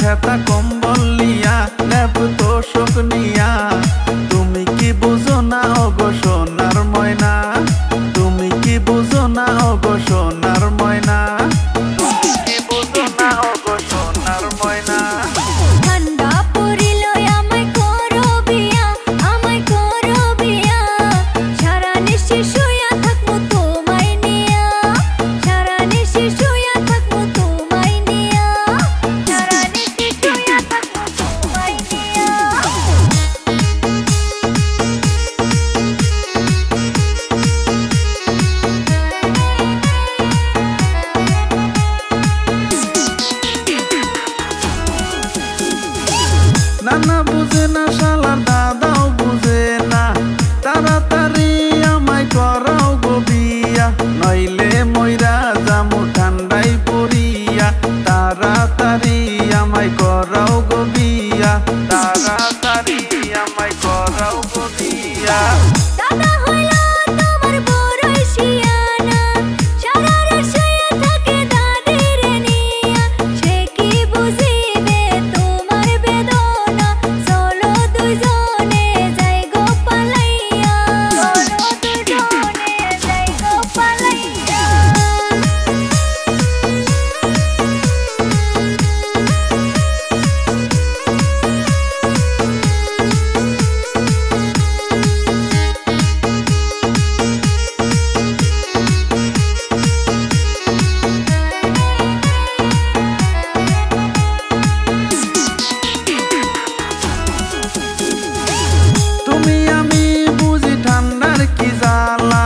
খেতা কম্বল নিয়া লেপ তোষক নিয়া। তুমি কি বুঝো না ওগো সোনার ময়না, তুমি কি বুঝো না ওগো সোনার ময়না, তুমি কি বুঝো না ওগো সোনার ময়না। ঠান্ডা পড়িল আমায় করো বিয়া, আমায় করো বিয়া, সারা নিশি শুয়া থাকবো তোমায় নিয়া, সারা নিশি শুয়া থাকবো তোমায় নিয়া, সারা নিশি শুয়া থাকবো তোমায় নিয়া। নানা বুঝে না শালার দাদাও বুঝে না, তাড়াতাড়ি আমায় করাও গো বিয়া, নইলে মইরা জামু ঠান্ডায় পড়িয়া। তাড়াতাড়ি আমায় করাও গো বিয়া, তাড়াতাড়ি আমায় করাও গো বিয়া। দাদা হইলো তোমার বড়ই শিয়ানা, সারা রাত শুয়ে থাকে দাদির নিয়া, সে কি বুঝিবে তোমার বেদনা, চলো দুজনে যাই গো পালাইয়া, চলো দুজনে যাই গো পালাইয়া। তুমি আমি বুঝি ঠান্ডার কি জ্বালা,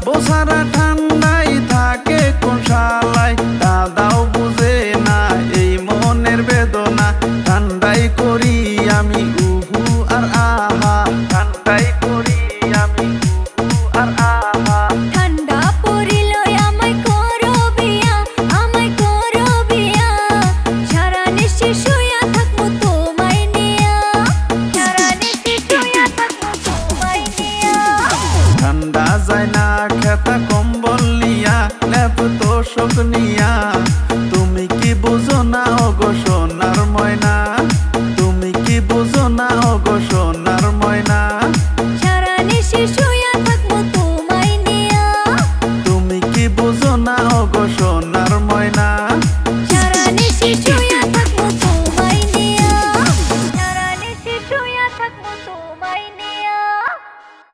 বোঝারা ঠান্ডাই থাকে কোন শালায়। দাদাও বুঝে না এই মনের বেদনা, ঠান্ডাই করি আমি উহু আর আহা, ঠান্ডাই করি আমি উহু আর আহা। ঠান্ডা পড়িল আমায় করো বিয়া, আমায় করো বিয়া, সারা নিশি শুয়া থাকবো তোমায় নিয়া, সারা নিশি শুয়া থাকবো তোমায় নিয়া। ঠান্ডা যায় না খেতা কম্বল নিয়া লেপ তোষক নিয়া। তুমি কি বুঝো না ওগো সোনার ময়না, তুমি কি বুঝো না ওগো সোনার ময়না, সারা নিশি শুয়া থাকবো তোমায় নিয়া, তুমি কি বুঝো না ওগো সোনার ময়না। সারা নিশি শুয়া থাকবো তোমায় নিয়া, সারা নিশি শুয়া থাকবো তোমায় নিয়া।